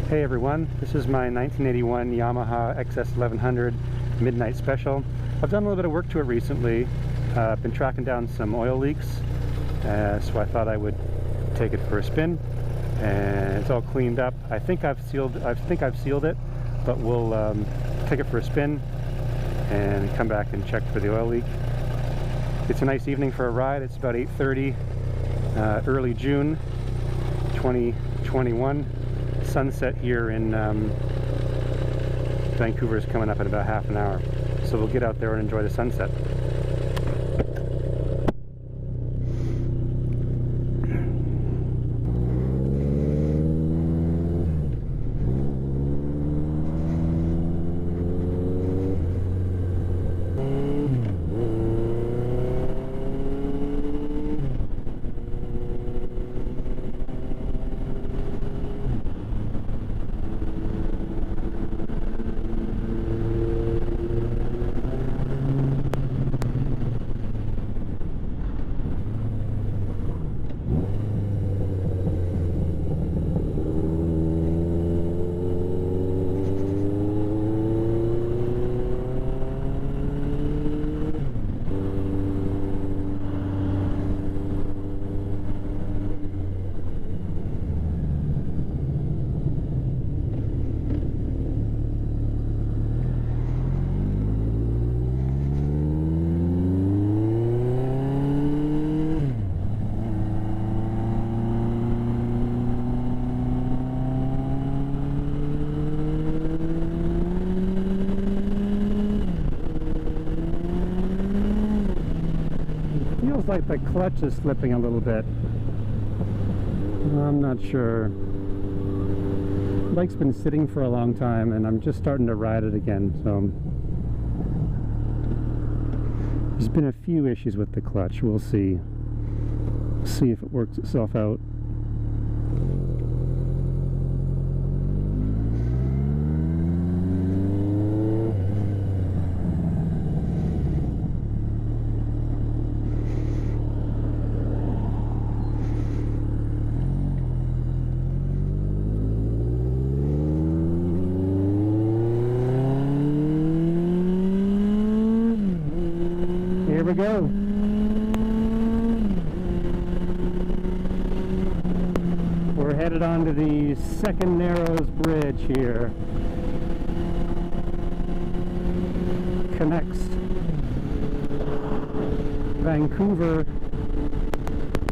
Hey everyone, this is my 1981 Yamaha XS1100 Midnight Special. I've done a little bit of work to it recently. I've been tracking down some oil leaks, so I thought I would take it for a spin. And it's all cleaned up. I think I've sealed it, but we'll take it for a spin and come back and check for the oil leak. It's a nice evening for a ride. It's about 8:30, early June 2021. Sunset here in Vancouver is coming up in about half an hour, so we'll get out there and enjoy the sunset. Feels like the clutch is slipping a little bit. I'm not sure. The bike's been sitting for a long time and I'm just starting to ride it again, so there's been a few issues with the clutch. We'll see if it works itself out. Here we go. We're headed on to the Second Narrows Bridge here. Connects Vancouver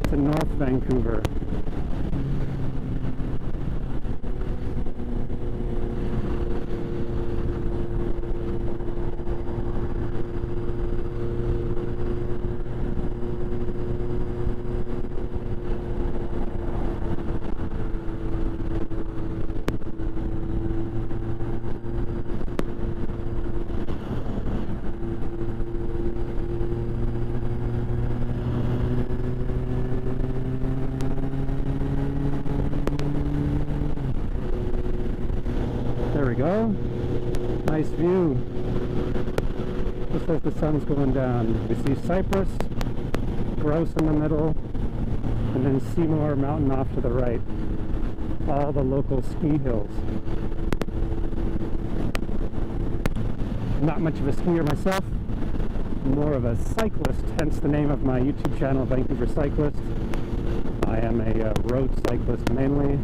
to North Vancouver. There we go. Nice view. Looks like the sun's going down. We see Cypress, Grouse in the middle, and then Seymour Mountain off to the right. All the local ski hills. Not much of a skier myself, more of a cyclist, hence the name of my YouTube channel, Vancouver Cyclist. I am a road cyclist mainly.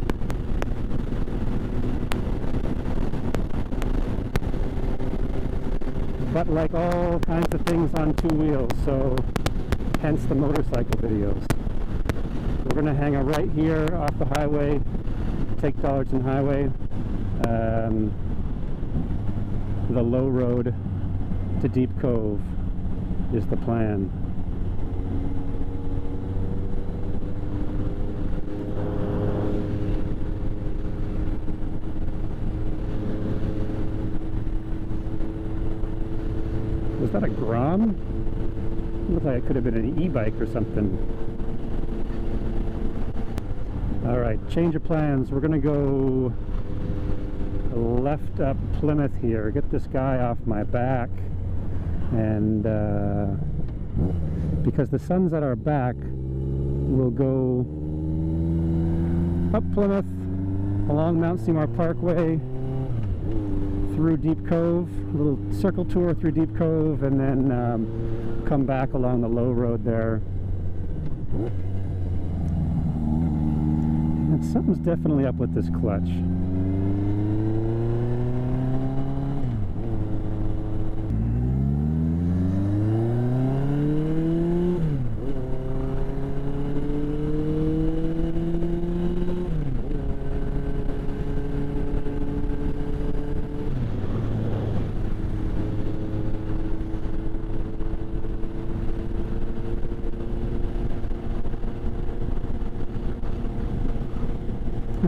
But like all kinds of things on two wheels, so hence the motorcycle videos. We're going to hang a right here off the highway, take Dollarton Highway, the low road to Deep Cove is the plan. Was that a Grom? It looked like it could have been an e-bike or something. Alright, change of plans. We're going to go left up Plymouth here. Get this guy off my back. And because the sun's at our back, we'll go up Plymouth along Mount Seymour Parkway through Deep Cove, a little circle tour through Deep Cove, and then come back along the low road there. And something's definitely up with this clutch.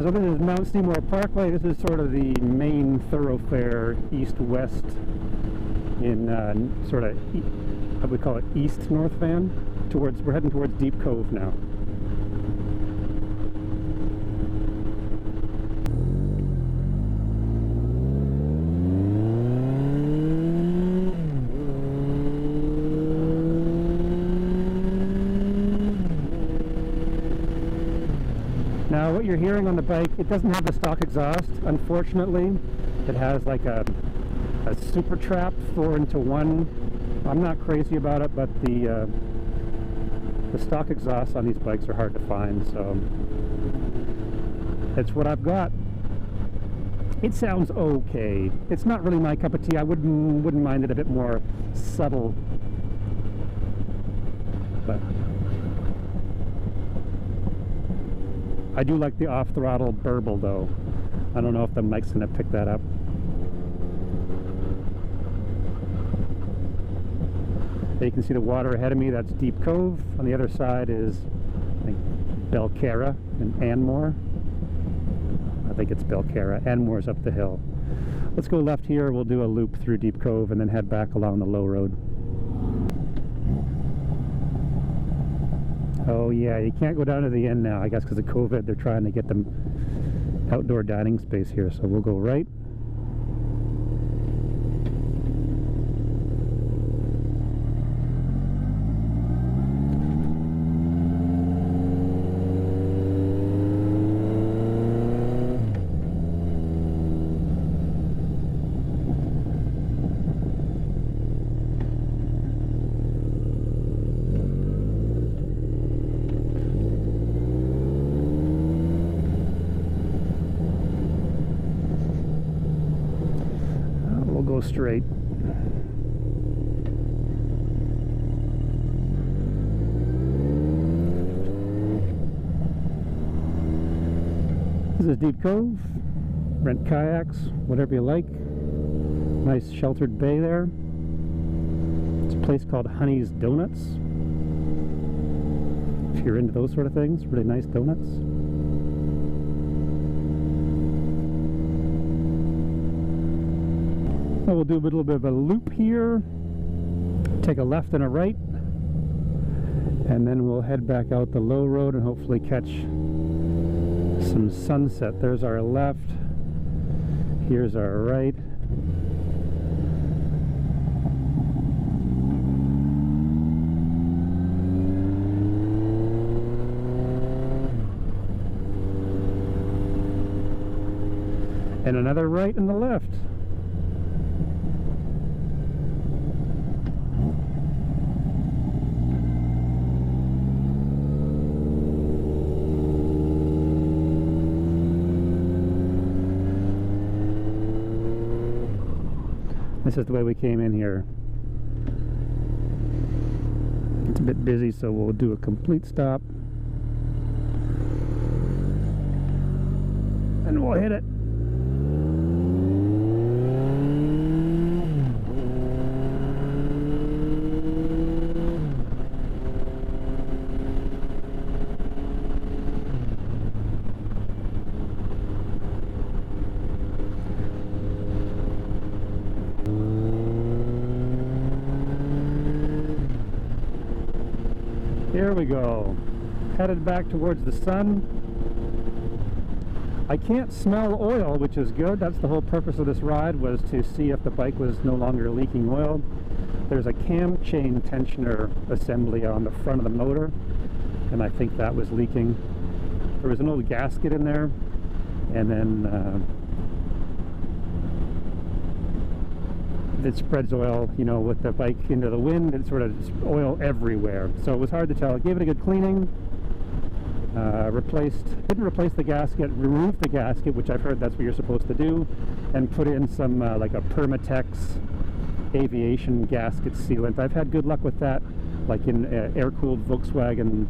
So this is Mount Seymour Parkway. This is sort of the main thoroughfare east-west in sort of, how we call it, east North Van. We're heading towards Deep Cove now. Now what you're hearing on the bike, it doesn't have the stock exhaust, unfortunately. It has like a super trap 4-into-1. I'm not crazy about it, but the stock exhausts on these bikes are hard to find, so it's what I've got. It sounds okay. It's not really my cup of tea. I wouldn't mind it a bit more subtle, but I do like the off-throttle burble though. I don't know if the mic's going to pick that up. There you can see the water ahead of me. That's Deep Cove. On the other side is, I think, Belcarra and Anmore. I think it's Belcarra. Anmore's up the hill. Let's go left here. We'll do a loop through Deep Cove and then head back along the low road. Oh yeah, you can't go down to the end now, I guess because of COVID. They're trying to get them outdoor dining space here, so we'll go right. Go straight. This is Deep Cove. Rent kayaks, whatever you like. Nice sheltered bay there. It's a place called Honey's Donuts. If you're into those sort of things, really nice donuts. So we'll do a little bit of a loop here, take a left and a right, and then we'll head back out the low road and hopefully catch some sunset. There's our left, here's our right. And another right and the left. This is the way we came in here. It's a bit busy, so we'll do a complete stop. And we'll hit it. Here we go, headed back towards the sun. I can't smell oil, which is good. That's the whole purpose of this ride, was to see if the bike was no longer leaking oil. There's a cam chain tensioner assembly on the front of the motor, and I think that was leaking. There was an old gasket in there, and then it spreads oil, you know, with the bike into the wind, and sort of just oil everywhere. So it was hard to tell. I gave it a good cleaning, didn't replace the gasket, removed the gasket, which I've heard that's what you're supposed to do, and put in some like a Permatex aviation gasket sealant. I've had good luck with that, like in air-cooled Volkswagen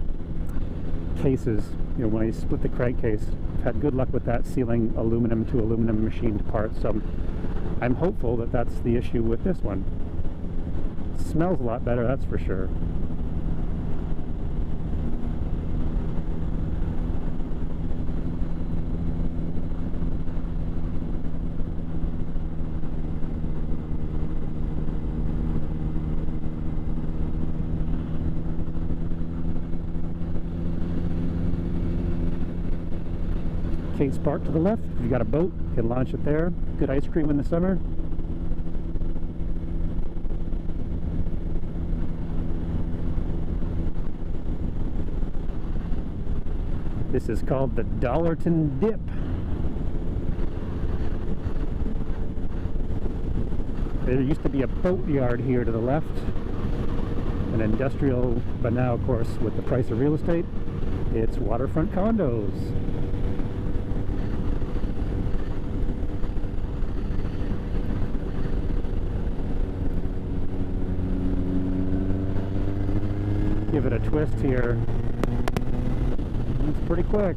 cases, you know, when I split the crankcase. I've had good luck with that, sealing aluminum to aluminum machined parts. So I'm hopeful that that's the issue with this one. It smells a lot better, that's for sure. Case park to the left. If you got a boat, you can launch it there. Good ice cream in the summer. This is called the Dollarton Dip. There used to be a boat yard here to the left, an industrial, but now of course with the price of real estate, it's waterfront condos. Give it a twist here. It's pretty quick.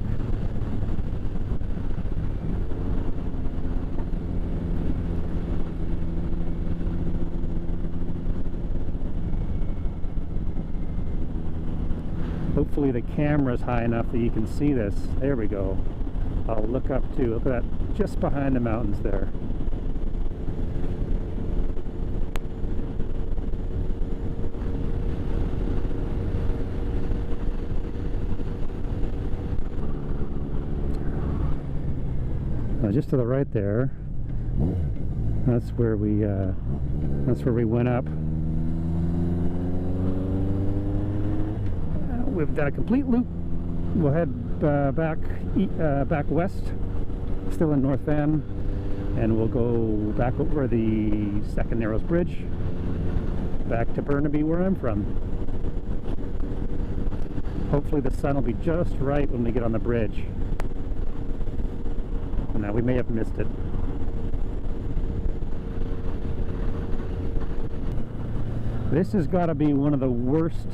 Hopefully the camera's high enough that you can see this. There we go. I'll look up too. Look at that, just behind the mountains there. Just to the right there, that's where we went up. We've done a complete loop. We'll head back west, still in North Van, and we'll go back over the Second Narrows Bridge, back to Burnaby, where I'm from. Hopefully the sun will be just right when we get on the bridge. Now, we may have missed it. This has got to be one of the worst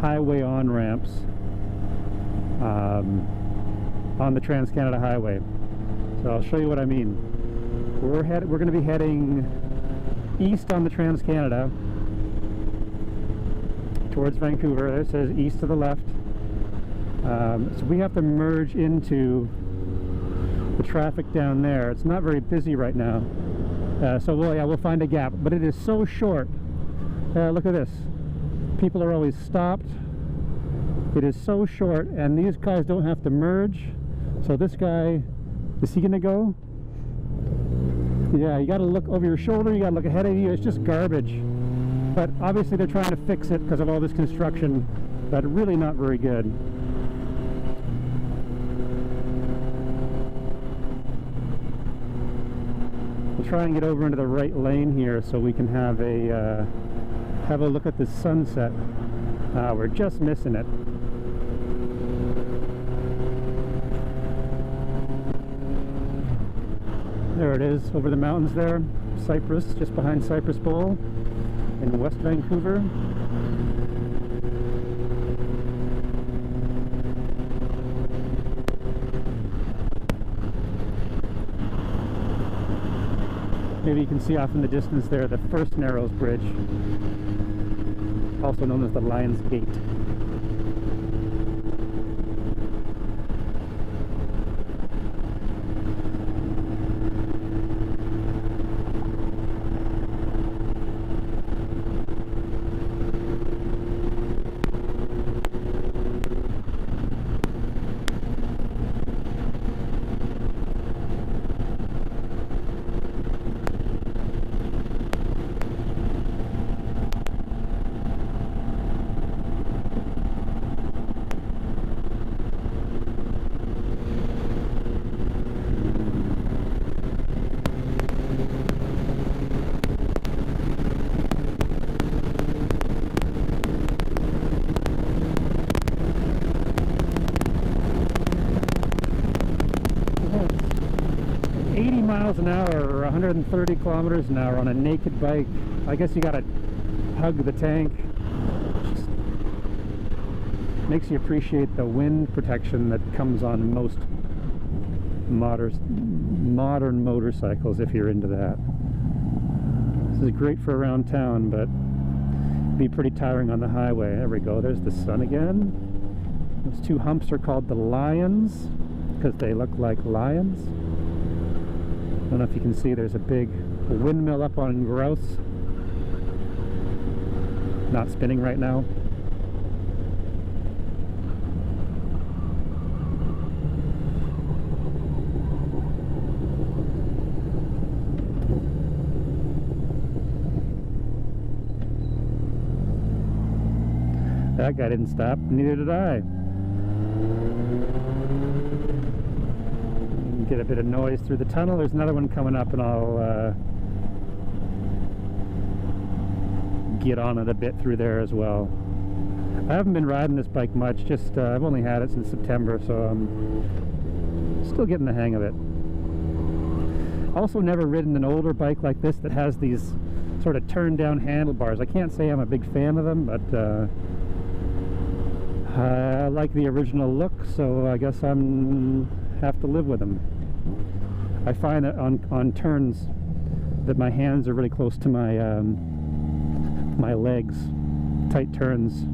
highway on-ramps on the Trans-Canada Highway. So I'll show you what I mean. We're going to be heading east on the Trans-Canada towards Vancouver. It says east to the left. So we have to merge into the traffic down there. It's not very busy right now, so we'll find a gap, but it is so short. Look at this. People are always stopped. It is so short, and these guys don't have to merge. So this guy, is he gonna go? Yeah, you gotta look over your shoulder, you gotta look ahead of you. It's just garbage, but obviously they're trying to fix it because of all this construction, but really not very good. Try and get over into the right lane here so we can have a look at the sunset. We're just missing it. There it is, over the mountains there. Cypress, just behind Cypress Bowl in West Vancouver. Maybe you can see off in the distance there the First Narrows Bridge, also known as the Lion's Gate. 80 miles an hour or 130 kilometers an hour on a naked bike. I guess you gotta hug the tank. Just makes you appreciate the wind protection that comes on most modern motorcycles, if you're into that. This is great for around town, but be pretty tiring on the highway. There we go, there's the sun again. Those two humps are called the lions because they look like lions. I don't know if you can see, there's a big windmill up on Grouse. Not spinning right now. That guy didn't stop, neither did I. Get a bit of noise through the tunnel. There's another one coming up, and I'll get on it a bit through there as well. I haven't been riding this bike much, just I've only had it since September, so I'm still getting the hang of it. Also never ridden an older bike like this that has these sort of turned down handlebars. I can't say I'm a big fan of them, but I like the original look, so I guess I'm have to live with them. I find that on turns that my hands are really close to my my legs, tight turns.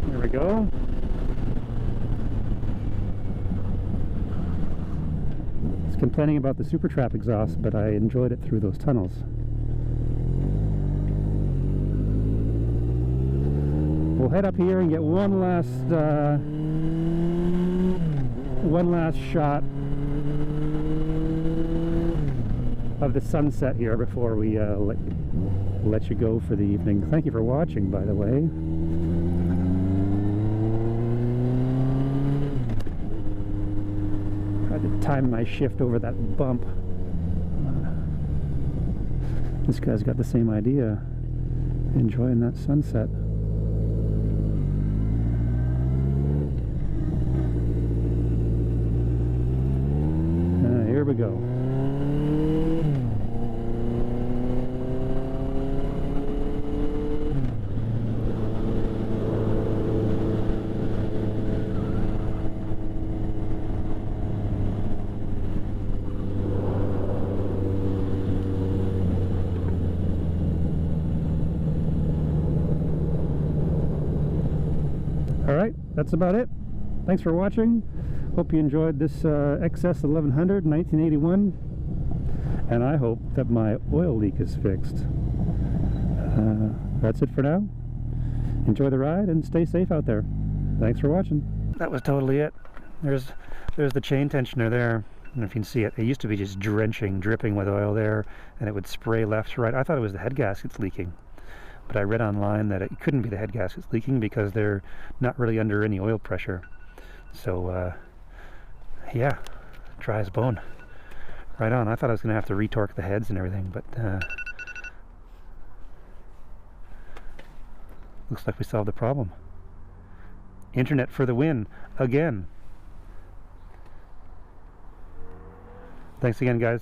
There we go. Complaining about the Super Trap exhaust, but I enjoyed it through those tunnels. We'll head up here and get one last shot of the sunset here before we let you go for the evening. Thank you for watching, by the way. Time my shift over that bump. This guy's got the same idea, enjoying that sunset. Here we go. Alright, that's about it. Thanks for watching. Hope you enjoyed this XS1100 1981, and I hope that my oil leak is fixed. That's it for now. Enjoy the ride and stay safe out there. Thanks for watching. That was totally it. There's the chain tensioner there. I don't know if you can see it. It used to be just dripping with oil there, and it would spray left to right. I thought it was the head gaskets leaking. But I read online that it couldn't be the head gaskets leaking because they're not really under any oil pressure. So, yeah, dry as bone. Right on. I thought I was going to have to retorque the heads and everything, but looks like we solved the problem. Internet for the win, again. Thanks again, guys.